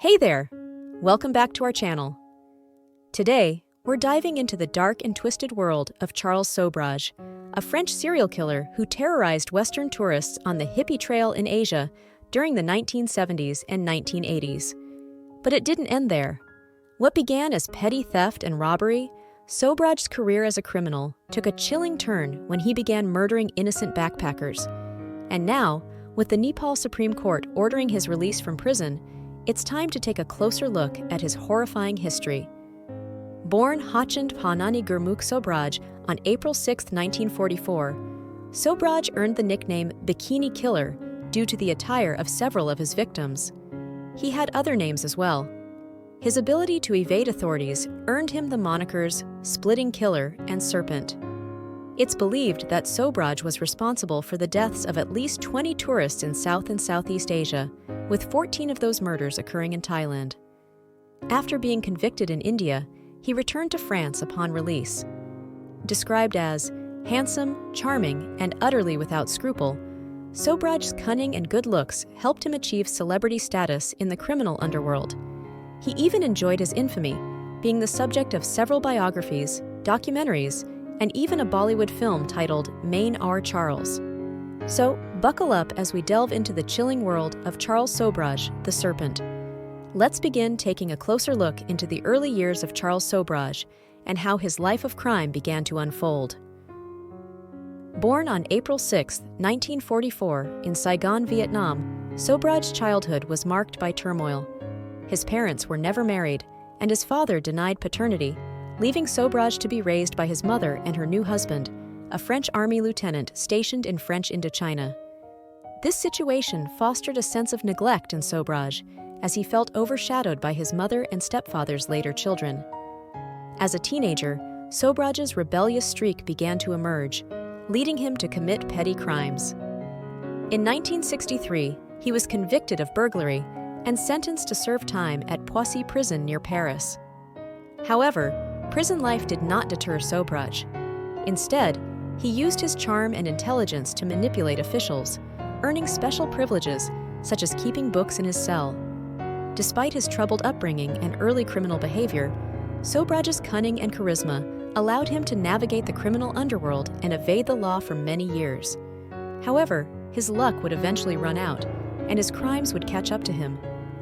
Hey there! Welcome back to our channel. Today, we're diving into the dark and twisted world of Charles Sobhraj, a French serial killer who terrorized Western tourists on the hippie trail in Asia during the 1970s and 1980s. But it didn't end there. What began as petty theft and robbery, Sobhraj's career as a criminal took a chilling turn when he began murdering innocent backpackers. And now, with the Nepal Supreme Court ordering his release from prison, it's time to take a closer look at his horrifying history. Born Hachand Panani Gurmukh Sobhraj on April 6, 1944, Sobhraj earned the nickname Bikini Killer due to the attire of several of his victims. He had other names as well. His ability to evade authorities earned him the monikers Splitting Killer and Serpent. It's believed that Sobhraj was responsible for the deaths of at least 20 tourists in South and Southeast Asia, with 14 of those murders occurring in Thailand. After being convicted in India, he returned to France upon release. Described as handsome, charming, and utterly without scruple, Sobhraj's cunning and good looks helped him achieve celebrity status in the criminal underworld. He even enjoyed his infamy, being the subject of several biographies, documentaries, and even a Bollywood film titled Main R. Charles. So, buckle up as we delve into the chilling world of Charles Sobhraj, the Serpent. Let's begin taking a closer look into the early years of Charles Sobhraj and how his life of crime began to unfold. Born on April 6, 1944, in Saigon, Vietnam, Sobhraj's childhood was marked by turmoil. His parents were never married, and his father denied paternity, leaving Sobhraj to be raised by his mother and her new husband, a French army lieutenant stationed in French Indochina. This situation fostered a sense of neglect in Sobhraj, as he felt overshadowed by his mother and stepfather's later children. As a teenager, Sobhraj's rebellious streak began to emerge, leading him to commit petty crimes. In 1963, he was convicted of burglary and sentenced to serve time at Poissy prison near Paris. However, prison life did not deter Sobhraj. Instead, he used his charm and intelligence to manipulate officials, earning special privileges such as keeping books in his cell. Despite his troubled upbringing and early criminal behavior, Sobhraj's cunning and charisma allowed him to navigate the criminal underworld and evade the law for many years. However, his luck would eventually run out, and his crimes would catch up to him,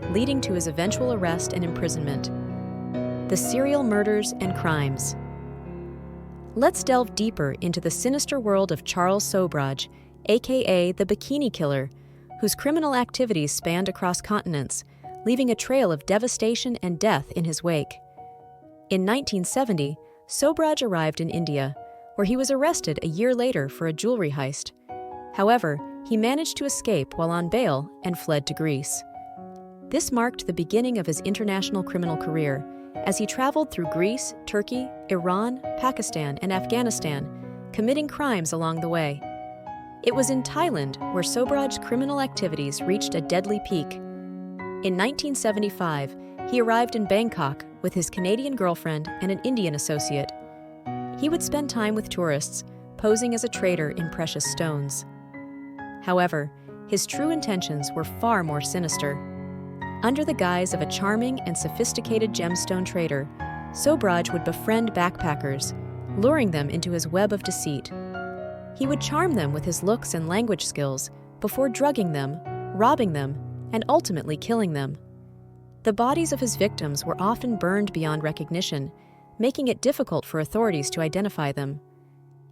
leading to his eventual arrest and imprisonment. The serial murders and crimes. Let's delve deeper into the sinister world of Charles Sobhraj, aka the Bikini Killer, whose criminal activities spanned across continents, leaving a trail of devastation and death in his wake. In 1970, Sobhraj arrived in India, where he was arrested a year later for a jewelry heist. However, he managed to escape while on bail and fled to Greece. This marked the beginning of his international criminal career, as he traveled through Greece, Turkey, Iran, Pakistan, and Afghanistan, committing crimes along the way. It was in Thailand where Sobhraj's criminal activities reached a deadly peak. In 1975, he arrived in Bangkok with his Canadian girlfriend and an Indian associate. He would spend time with tourists, posing as a trader in precious stones. However, his true intentions were far more sinister. Under the guise of a charming and sophisticated gemstone trader, Sobhraj would befriend backpackers, luring them into his web of deceit. He would charm them with his looks and language skills before drugging them, robbing them, and ultimately killing them. The bodies of his victims were often burned beyond recognition, making it difficult for authorities to identify them.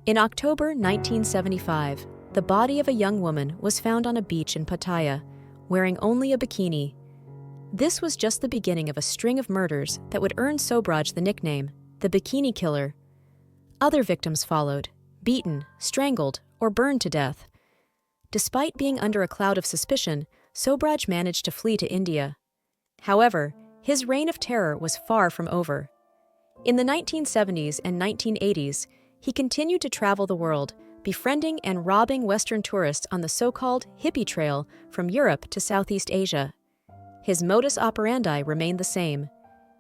In October 1975, the body of a young woman was found on a beach in Pattaya, wearing only a bikini. This was just the beginning of a string of murders that would earn Sobhraj the nickname, the Bikini Killer. Other victims followed, beaten, strangled, or burned to death. Despite being under a cloud of suspicion, Sobhraj managed to flee to India. However, his reign of terror was far from over. In the 1970s and 1980s, he continued to travel the world, befriending and robbing Western tourists on the so-called hippie trail from Europe to Southeast Asia. His modus operandi remained the same.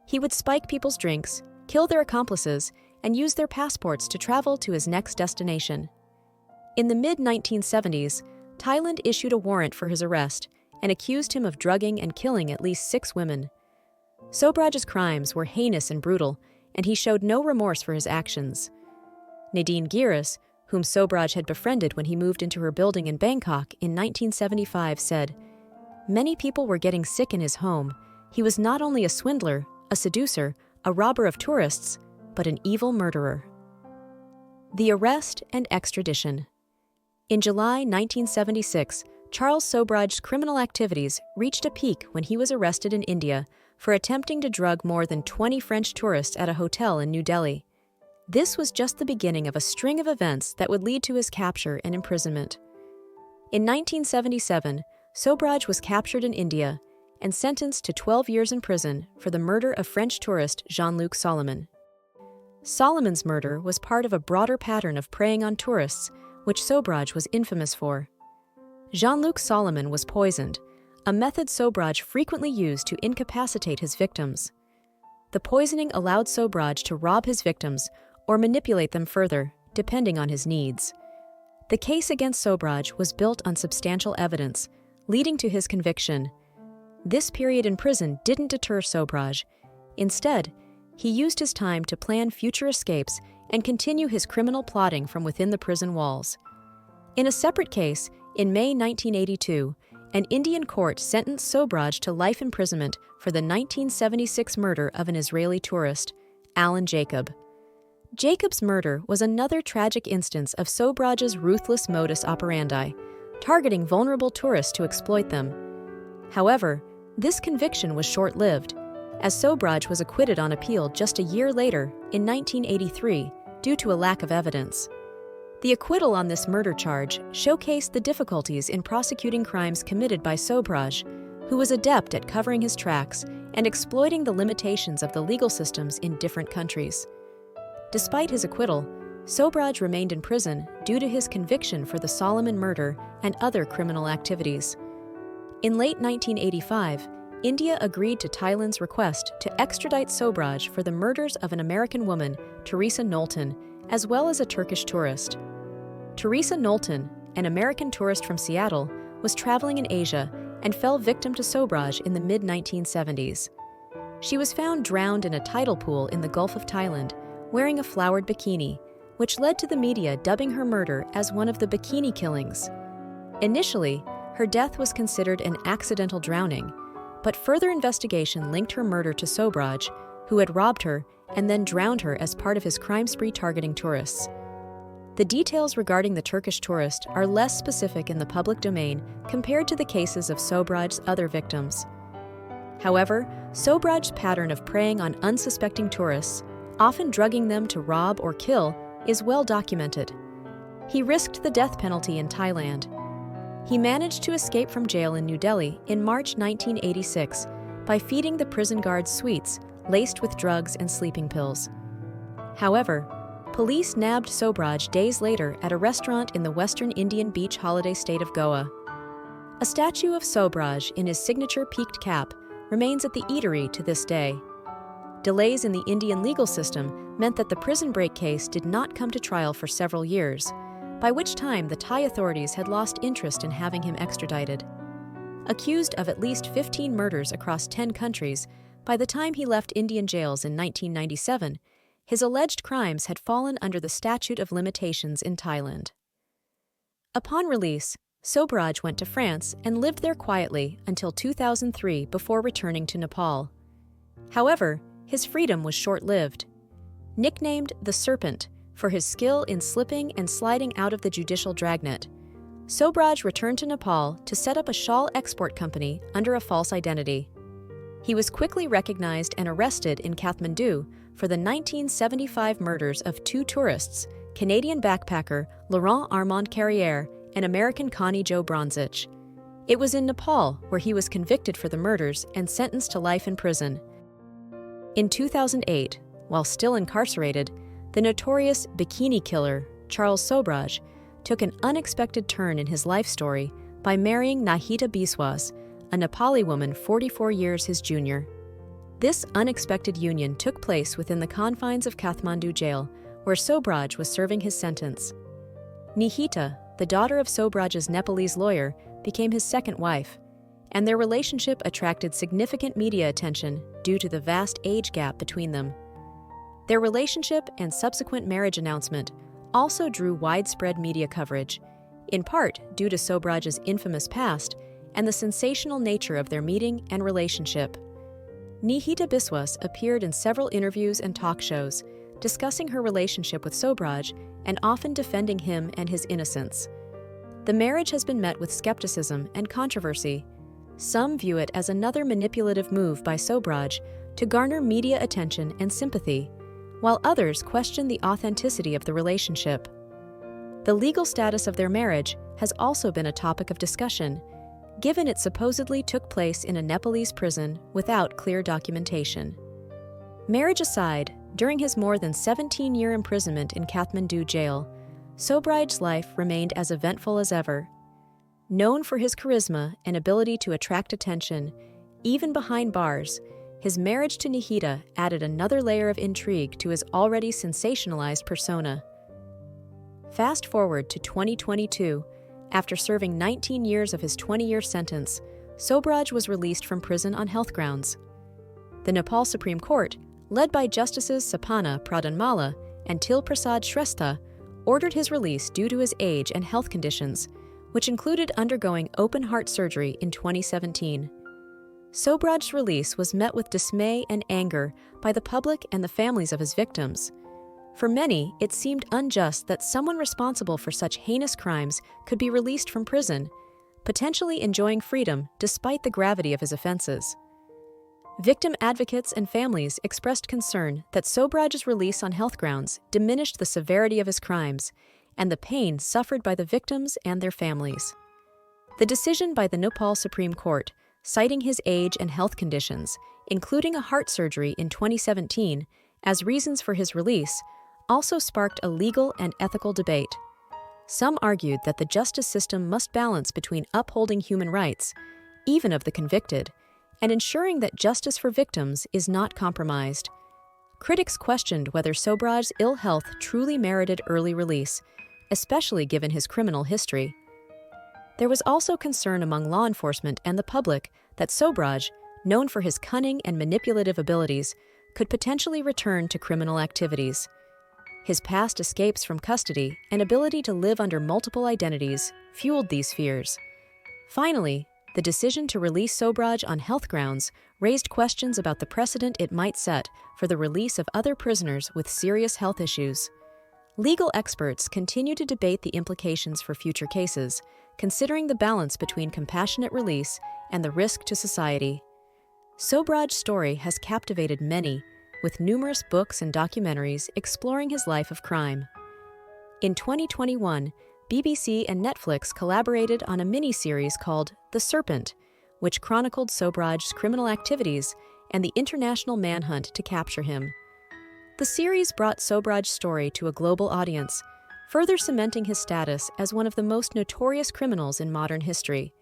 He would spike people's drinks, kill their accomplices, and use their passports to travel to his next destination. In the mid-1970s, Thailand issued a warrant for his arrest and accused him of drugging and killing at least 6 women. Sobhraj's crimes were heinous and brutal, and he showed no remorse for his actions. Nadine Giras, whom Sobhraj had befriended when he moved into her building in Bangkok in 1975, said, "Many people were getting sick in his home. He was not only a swindler, a seducer, a robber of tourists, but an evil murderer." The arrest and extradition. In July 1976, Charles Sobhraj's criminal activities reached a peak when he was arrested in India for attempting to drug more than 20 French tourists at a hotel in New Delhi. This was just the beginning of a string of events that would lead to his capture and imprisonment. In 1977, Sobhraj was captured in India and sentenced to 12 years in prison for the murder of French tourist Jean-Luc Solomon. Solomon's murder was part of a broader pattern of preying on tourists, which Sobhraj was infamous for. Jean-Luc Solomon was poisoned, a method Sobhraj frequently used to incapacitate his victims. The poisoning allowed Sobhraj to rob his victims or manipulate them further, depending on his needs. The case against Sobhraj was built on substantial evidence, leading to his conviction. This period in prison didn't deter Sobhraj. Instead, he used his time to plan future escapes and continue his criminal plotting from within the prison walls. In a separate case, in May 1982, an Indian court sentenced Sobhraj to life imprisonment for the 1976 murder of an Israeli tourist, Alan Jacob. Jacob's murder was another tragic instance of Sobhraj's ruthless modus operandi, targeting vulnerable tourists to exploit them. However, this conviction was short-lived, as Sobhraj was acquitted on appeal just a year later, in 1983, due to a lack of evidence. The acquittal on this murder charge showcased the difficulties in prosecuting crimes committed by Sobhraj, who was adept at covering his tracks and exploiting the limitations of the legal systems in different countries. Despite his acquittal, Sobhraj remained in prison due to his conviction for the Solomon murder and other criminal activities. In late 1985, India agreed to Thailand's request to extradite Sobhraj for the murders of an American woman, Teresa Knowlton, as well as a Turkish tourist. Teresa Knowlton, an American tourist from Seattle, was traveling in Asia and fell victim to Sobhraj in the mid-1970s. She was found drowned in a tidal pool in the Gulf of Thailand, wearing a flowered bikini, which led to the media dubbing her murder as one of the bikini killings. Initially, her death was considered an accidental drowning, but further investigation linked her murder to Sobhraj, who had robbed her and then drowned her as part of his crime spree targeting tourists. The details regarding the Turkish tourist are less specific in the public domain compared to the cases of Sobhraj's other victims. However, Sobhraj's pattern of preying on unsuspecting tourists, often drugging them to rob or kill, is well documented. He risked the death penalty in Thailand. He managed to escape from jail in New Delhi in March 1986 by feeding the prison guards sweets laced with drugs and sleeping pills. However, police nabbed Sobhraj days later at a restaurant in the western Indian beach holiday state of Goa. A statue of Sobhraj in his signature peaked cap remains at the eatery to this day. Delays in the Indian legal system meant that the prison break case did not come to trial for several years, by which time the Thai authorities had lost interest in having him extradited. Accused of at least 15 murders across 10 countries, by the time he left Indian jails in 1997, his alleged crimes had fallen under the statute of limitations in Thailand. Upon release, Sobhraj went to France and lived there quietly until 2003 before returning to Nepal. However, his freedom was short-lived. Nicknamed the Serpent for his skill in slipping and sliding out of the judicial dragnet, Sobhraj returned to Nepal to set up a shawl export company under a false identity. He was quickly recognized and arrested in Kathmandu for the 1975 murders of 2 tourists, Canadian backpacker Laurent Armand Carrière and American Connie Jo Bronzich. It was in Nepal where he was convicted for the murders and sentenced to life in prison. In 2008, while still incarcerated, the notorious bikini killer, Charles Sobhraj, took an unexpected turn in his life story by marrying Nahita Biswas, a Nepali woman 44 years his junior. This unexpected union took place within the confines of Kathmandu jail, where Sobhraj was serving his sentence. Nihita, the daughter of Sobhraj's Nepalese lawyer, became his second wife, and their relationship attracted significant media attention due to the vast age gap between them. Their relationship and subsequent marriage announcement also drew widespread media coverage, in part due to Sobhraj's infamous past and the sensational nature of their meeting and relationship. Nihita Biswas appeared in several interviews and talk shows, discussing her relationship with Sobhraj and often defending him and his innocence. The marriage has been met with skepticism and controversy. Some view it as another manipulative move by Sobhraj to garner media attention and sympathy, while others question the authenticity of the relationship. The legal status of their marriage has also been a topic of discussion, given it supposedly took place in a Nepalese prison without clear documentation. Marriage aside, during his more than 17-year imprisonment in Kathmandu jail, Sobhraj's life remained as eventful as ever. Known for his charisma and ability to attract attention, even behind bars, his marriage to Nihita added another layer of intrigue to his already sensationalized persona. Fast forward to 2022, after serving 19 years of his 20-year sentence, Sobhraj was released from prison on health grounds. The Nepal Supreme Court, led by Justices Sapana Pradhanmala and Til Prasad Shrestha, ordered his release due to his age and health conditions, which included undergoing open-heart surgery in 2017. Sobhraj's release was met with dismay and anger by the public and the families of his victims. For many, it seemed unjust that someone responsible for such heinous crimes could be released from prison, potentially enjoying freedom despite the gravity of his offenses. Victim advocates and families expressed concern that Sobhraj's release on health grounds diminished the severity of his crimes and the pain suffered by the victims and their families. The decision by the Nepal Supreme Court, citing his age and health conditions, including a heart surgery in 2017, as reasons for his release, also sparked a legal and ethical debate. Some argued that the justice system must balance between upholding human rights, even of the convicted, and ensuring that justice for victims is not compromised. Critics questioned whether Sobhraj's ill health truly merited early release, especially given his criminal history. There was also concern among law enforcement and the public that Sobhraj, known for his cunning and manipulative abilities, could potentially return to criminal activities. His past escapes from custody and ability to live under multiple identities fueled these fears. Finally, the decision to release Sobhraj on health grounds raised questions about the precedent it might set for the release of other prisoners with serious health issues. Legal experts continue to debate the implications for future cases, considering the balance between compassionate release and the risk to society. Sobhraj's story has captivated many, with numerous books and documentaries exploring his life of crime. In 2021, BBC and Netflix collaborated on a mini-series called The Serpent, which chronicled Sobhraj's criminal activities and the international manhunt to capture him. The series brought Sobhraj's story to a global audience, further cementing his status as one of the most notorious criminals in modern history.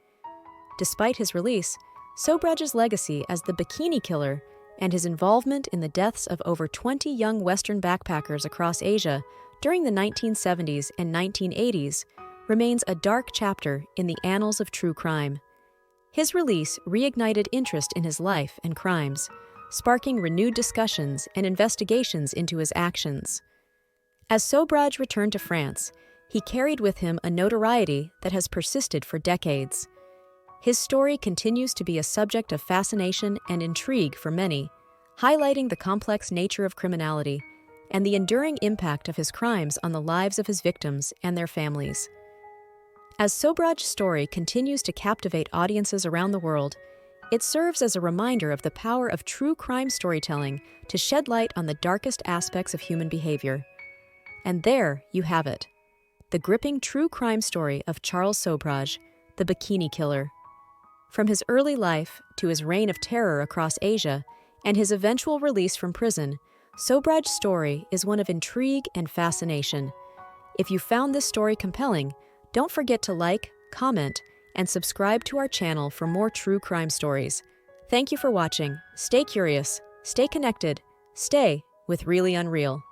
Despite his release, Sobhraj's legacy as the Bikini Killer and his involvement in the deaths of over 20 young Western backpackers across Asia during the 1970s and 1980s remains a dark chapter in the annals of true crime. His release reignited interest in his life and crimes, sparking renewed discussions and investigations into his actions. As Sobhraj returned to France, he carried with him a notoriety that has persisted for decades. His story continues to be a subject of fascination and intrigue for many, highlighting the complex nature of criminality and the enduring impact of his crimes on the lives of his victims and their families. As Sobhraj's story continues to captivate audiences around the world, it serves as a reminder of the power of true crime storytelling to shed light on the darkest aspects of human behavior. And there you have it, the gripping true crime story of Charles Sobhraj, the Bikini Killer. From his early life to his reign of terror across Asia and his eventual release from prison, Sobhraj's story is one of intrigue and fascination. If you found this story compelling, don't forget to like, comment, and subscribe to our channel for more true crime stories. Thank you for watching. Stay curious, stay connected, stay with Reely Unreal.